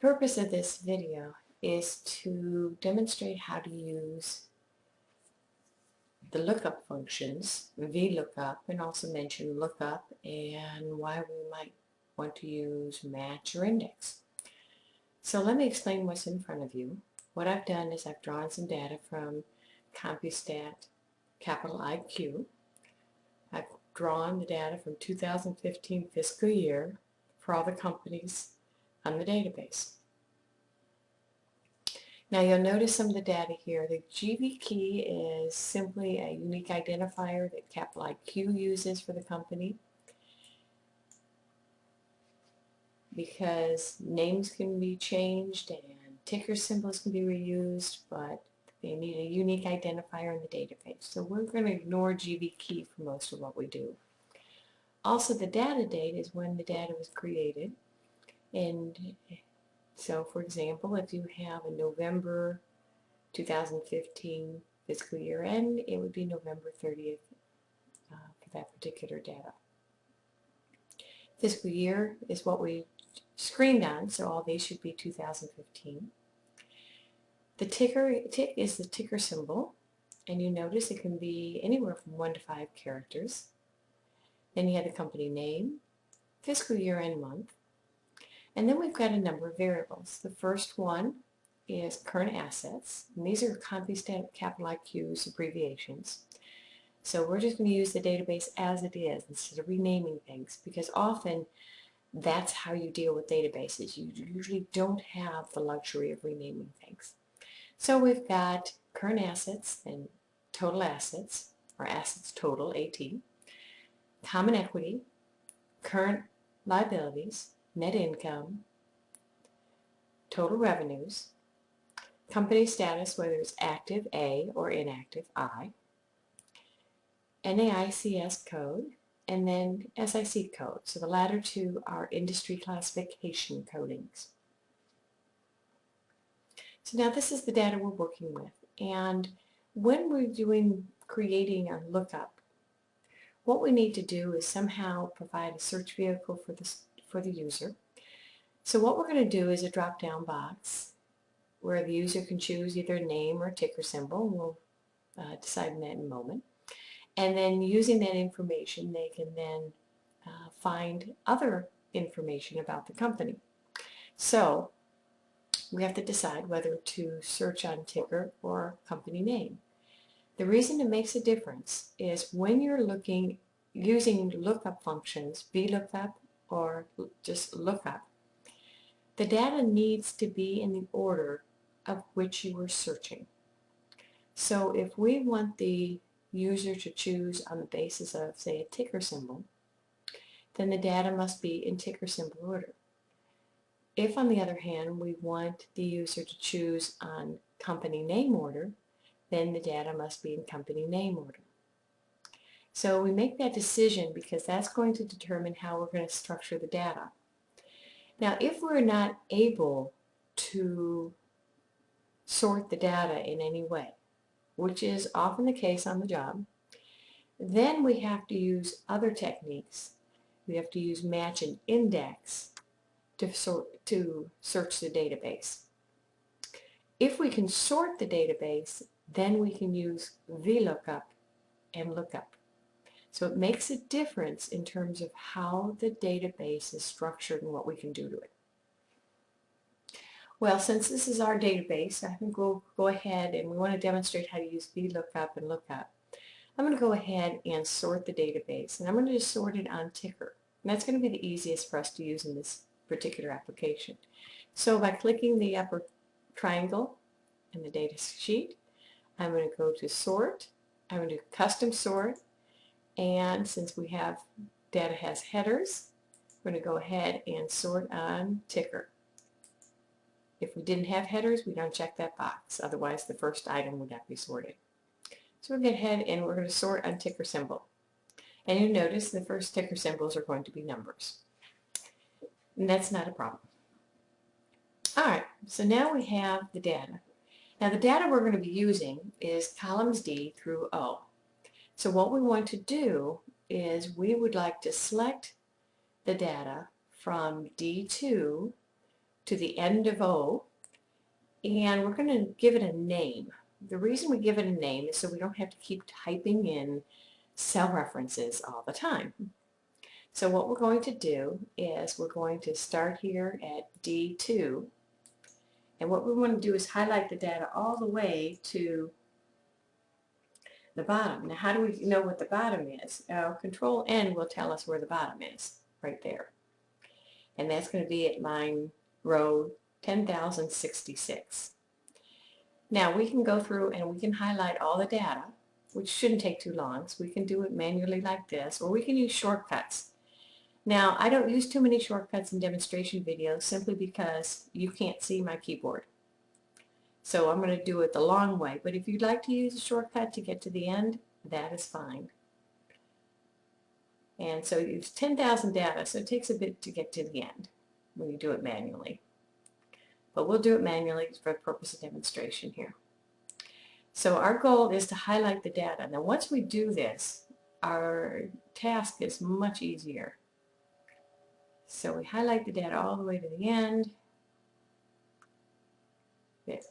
purpose of this video is to demonstrate how to use the lookup functions, VLOOKUP, and also mention lookup and why we might want to use match or index. So let me explain what's in front of you. What I've done is I've drawn some data from CompuStat capital IQ. I've drawn the data from 2015 fiscal year for all the companies on the database. Now you'll notice some of the data here. The GB key is simply a unique identifier that capital IQ uses for the company, because names can be changed and ticker symbols can be reused, but they need a unique identifier in the database. So we're going to ignore GB key for most of what we do. Also, the data date is when the data was created. And so, for example, if you have a November 2015 fiscal year end, it would be November 30th for that particular data. Fiscal year is what we screened on, so all these should be 2015. The tick is the ticker symbol, and you notice it can be anywhere from 1 to 5 characters. Then you have the company name, fiscal year and month, and then we've got a number of variables. The first one is current assets, and these are CompuStat capital IQ's abbreviations. So we're just going to use the database as it is instead of renaming things, because often that's how you deal with databases. You usually don't have the luxury of renaming things. So we've got current assets and total assets, or assets total, AT, common equity, current liabilities, net income, total revenues, company status, whether it's active, A, or inactive, I, NAICS code, and then SIC code. So the latter two are industry classification codings. So now this is the data we're working with. And when we're creating a lookup, what we need to do is somehow provide a search vehicle for the user. So what we're going to do is a drop-down box where the user can choose either a name or a ticker symbol. We'll decide on that in a moment. And then using that information, they can then find other information about the company. So we have to decide whether to search on ticker or company name. The reason it makes a difference is when you're using lookup functions, VLOOKUP or just lookup, the data needs to be in the order of which you are searching. So if we want the user to choose on the basis of, say, a ticker symbol, then the data must be in ticker symbol order. If, on the other hand, we want the user to choose on company name order, then the data must be in company name order. So we make that decision because that's going to determine how we're going to structure the data. Now, if we're not able to sort the data in any way, which is often the case on the job, then we have to use other techniques. We have to use match and index to search the database. If we can sort the database, then we can use VLOOKUP and lookup. So it makes a difference in terms of how the database is structured and what we can do to it. Well, since this is our database, I think we'll go ahead and we want to demonstrate how to use VLOOKUP and lookup. I'm going to go ahead and sort the database, and I'm going to just sort it on ticker. And that's going to be the easiest for us to use in this particular application. So by clicking the upper triangle in the data sheet, I'm going to go to sort. I'm going to do custom sort, and since we have data has headers, we're going to go ahead and sort on ticker. If we didn't have headers, we don't check that box. Otherwise, the first item would not be sorted. So we'll go ahead and we're going to sort on ticker symbol. And you'll notice the first ticker symbols are going to be numbers. And that's not a problem. All right, so now we have the data. Now the data we're going to be using is columns D through O. So what we want to do is we would like to select the data from D2 to to the end of O, and we're going to give it a name. The reason we give it a name is so we don't have to keep typing in cell references all the time. So what we're going to do is we're going to start here at D2, and what we want to do is highlight the data all the way to the bottom. Now how do we know what the bottom is? Control N will tell us where the bottom is, right there. And that's going to be at row 10,066. Now we can go through and we can highlight all the data, which shouldn't take too long, so we can do it manually like this, or we can use shortcuts. Now I don't use too many shortcuts in demonstration videos simply because you can't see my keyboard. So I'm going to do it the long way, but if you'd like to use a shortcut to get to the end, that is fine. And so it's 10,000 data, so it takes a bit to get to the end when you do it manually. But we'll do it manually for the purpose of demonstration here. So our goal is to highlight the data. Now once we do this, our task is much easier. So we highlight the data all the way to the end. This.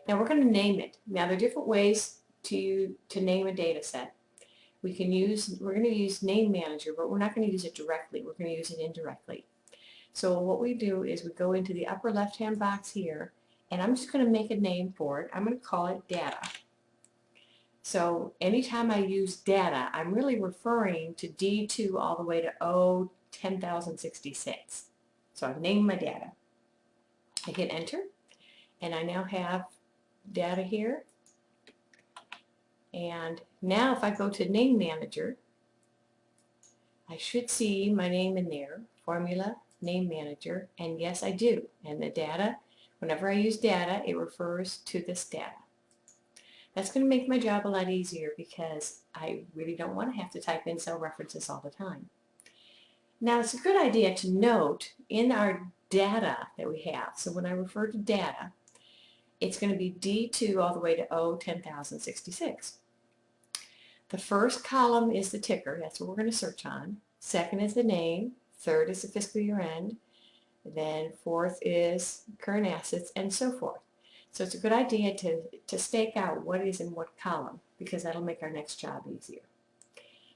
Now we're going to name it. Now there are different ways to name a data set. We're going to use Name Manager, but we're not going to use it directly. We're going to use it indirectly. So what we do is we go into the upper left-hand box here, and I'm just going to make a name for it. I'm going to call it Data. So anytime I use data, I'm really referring to D2 all the way to O 10,066. So I've named my data. I hit enter, and I now have data here. And now if I go to Name Manager, I should see my name in there, Formula, Name Manager, and yes I do. And the data, whenever I use data, it refers to this data. That's going to make my job a lot easier because I really don't want to have to type in cell references all the time. Now it's a good idea to note in our data that we have, so when I refer to data, it's going to be D2 all the way to O 10,066. The first column is the ticker, that's what we're going to search on. Second is the name, third is the fiscal year end, then fourth is current assets, and so forth. So it's a good idea to stake out what is in what column, because that'll make our next job easier.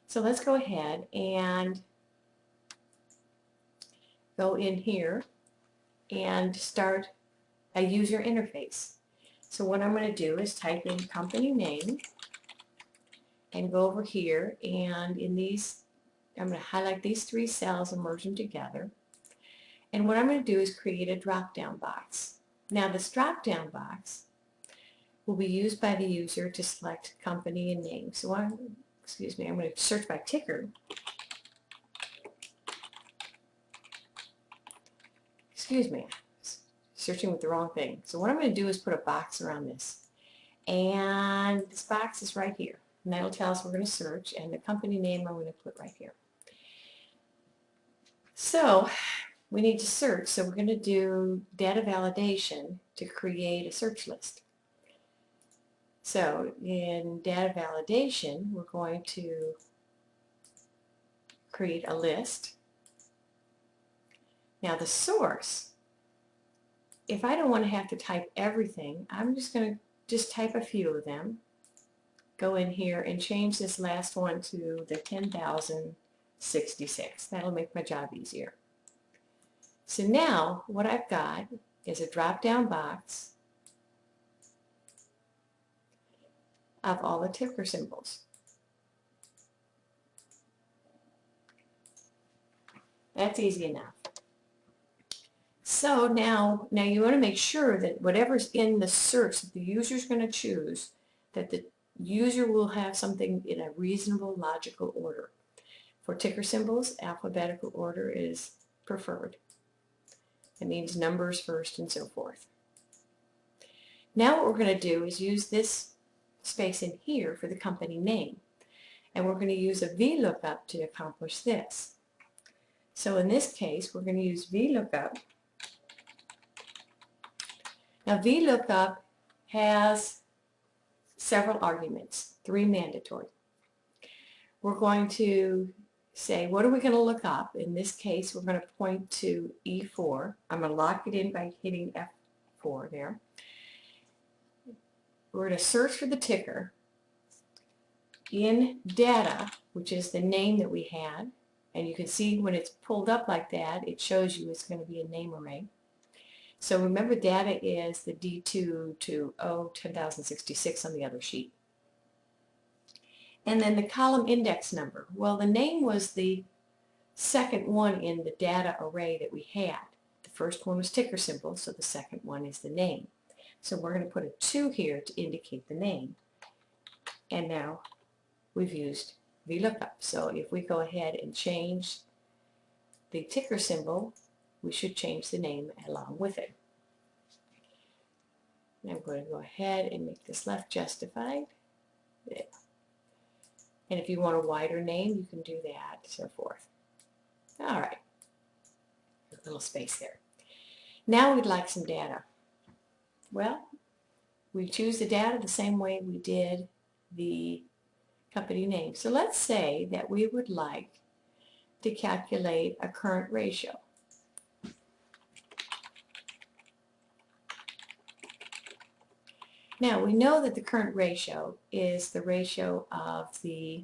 So let's go ahead and go in here and start a user interface. So what I'm going to do is type in company name and go over here, and in these I'm going to highlight these three cells and merge them together. And what I'm going to do is create a drop-down box. Now this drop-down box will be used by the user to select company and name. So I'm going to search by ticker. Excuse me, searching with the wrong thing. So what I'm going to do is put a box around this. And this box is right here. And that'll tell us we're going to search, and the company name I'm going to put right here. So we need to search, so we're going to do data validation to create a search list. So in data validation, we're going to create a list. Now the source, if I don't want to have to type everything, I'm just going to type a few of them. Go in here and change this last one to the 10,066. That'll make my job easier. So now what I've got is a drop-down box of all the ticker symbols. That's easy enough. So now you want to make sure that whatever's in the search that the user is going to choose, that the user will have something in a reasonable logical order. For ticker symbols, alphabetical order is preferred. It means numbers first and so forth. Now what we're going to do is use this space in here for the company name. And we're going to use a VLOOKUP to accomplish this. So in this case, we're going to use VLOOKUP. Now VLOOKUP has several arguments, 3 mandatory. We're going to say, what are we going to look up? In this case, we're going to point to E4. I'm going to lock it in by hitting F4 there. We're going to search for the ticker in data, which is the name that we had. And you can see when it's pulled up like that, it shows you it's going to be a name array. So remember, data is the D2 to 10,066 on the other sheet. And then the column index number. Well, the name was the second one in the data array that we had. The first one was ticker symbol, so the second one is the name. So we're going to put a 2 here to indicate the name. And now we've used VLOOKUP. So if we go ahead and change the ticker symbol, we should change the name along with it. And I'm going to go ahead and make this left justified. There. And if you want a wider name, you can do that, so forth. All right. A little space there. Now we'd like some data. Well, we choose the data the same way we did the company name. So let's say that we would like to calculate a current ratio. Now we know that the current ratio is the ratio of the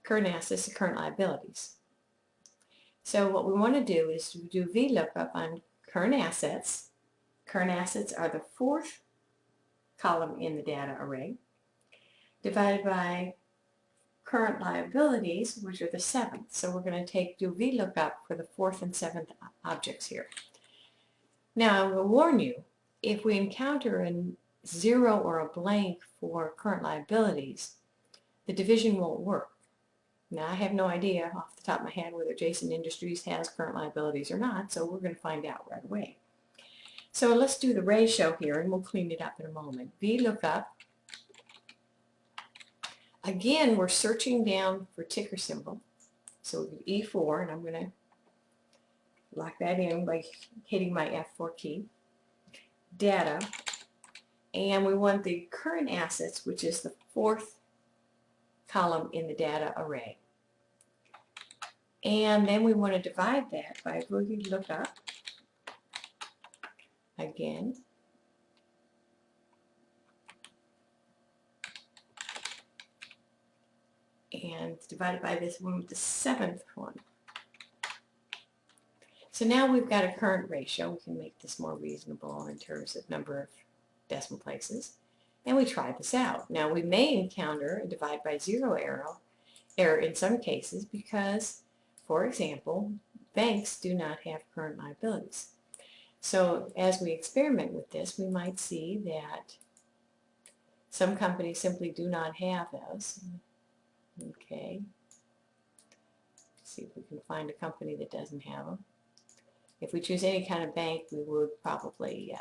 current assets to current liabilities. So what we want to do is to do VLOOKUP on current assets. Current assets are the fourth column in the data array, divided by current liabilities, which are the seventh. So we're going to do VLOOKUP for the fourth and seventh objects here. Now I will warn you, if we encounter a 0 or a blank for current liabilities, the division won't work. Now I have no idea off the top of my head whether Jason Industries has current liabilities or not, so we're going to find out right away. So let's do the ratio here, and we'll clean it up in a moment. VLOOKUP. Again, we're searching down for ticker symbol. So E4, and I'm going to lock that in by hitting my F4 key. Data. And we want the current assets, which is the fourth column in the data array. And then we want to divide that by VLOOKUP again. And divided by this one with the seventh one. So now we've got a current ratio. We can make this more reasonable in terms of number of decimal places. And we try this out. Now we may encounter a divide by 0 error in some cases because, for example, banks do not have current liabilities. So as we experiment with this, we might see that some companies simply do not have those. Okay. Let's see if we can find a company that doesn't have them. If we choose any kind of bank, we would probably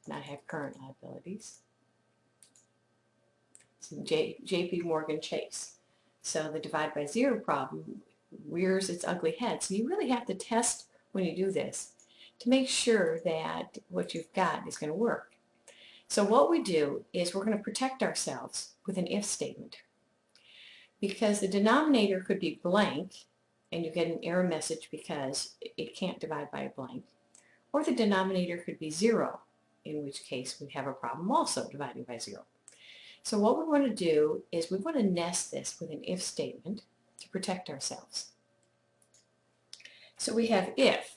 not have current liabilities. So JP Morgan Chase. So the divide by 0 problem rears its ugly head. So you really have to test when you do this to make sure that what you've got is going to work. So what we do is we're going to protect ourselves with an if statement. Because the denominator could be blank and you get an error message because it can't divide by a blank. Or the denominator could be 0, in which case we have a problem also dividing by 0. So what we want to do is we want to nest this with an if statement to protect ourselves. So we have if.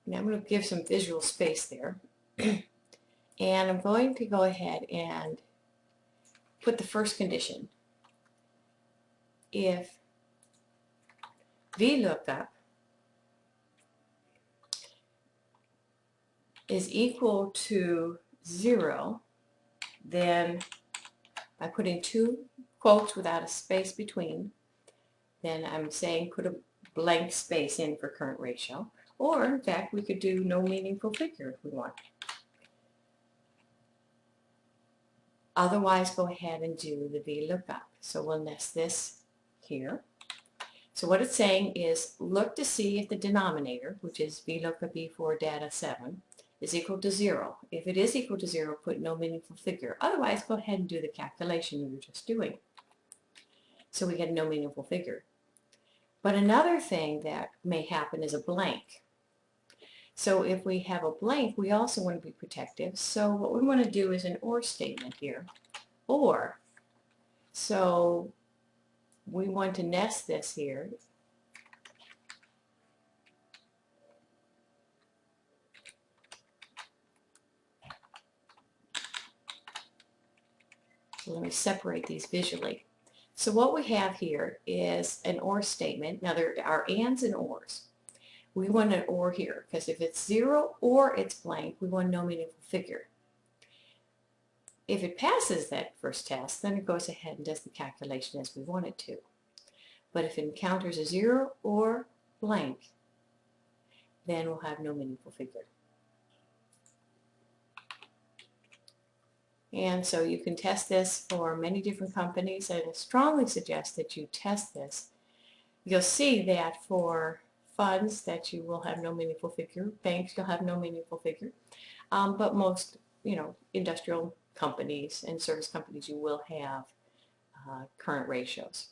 Now I'm going to give some visual space there. And I'm going to go ahead and put the first condition. If VLOOKUP is equal to 0, then by putting 2 quotes without a space between, then I'm saying put a blank space in for current ratio. Or, in fact, we could do no meaningful figure if we want. Otherwise, go ahead and do the VLOOKUP. So we'll nest this here. So what it's saying is look to see if the denominator, which is VLOOKUP E4 data 7, is equal to 0. If it is equal to 0, put no meaningful figure. Otherwise, go ahead and do the calculation you were just doing. So we get no meaningful figure. But another thing that may happen is a blank. So if we have a blank, we also want to be protective. So what we want to do is an or statement here. Or, so we want to nest this here. So let me separate these visually. So what we have here is an or statement. Now there are ands and ors. We want an or here because if it's 0 or it's blank, we want no meaningful figure. If it passes that first test, then it goes ahead and does the calculation as we want it to. But if it encounters a 0 or blank, then we'll have no meaningful figure. And so you can test this for many different companies. I strongly suggest that you test this. You'll see that for funds that you will have no meaningful figure. Banks, you'll have no meaningful figure. But most, industrial companies and service companies, you will have current ratios.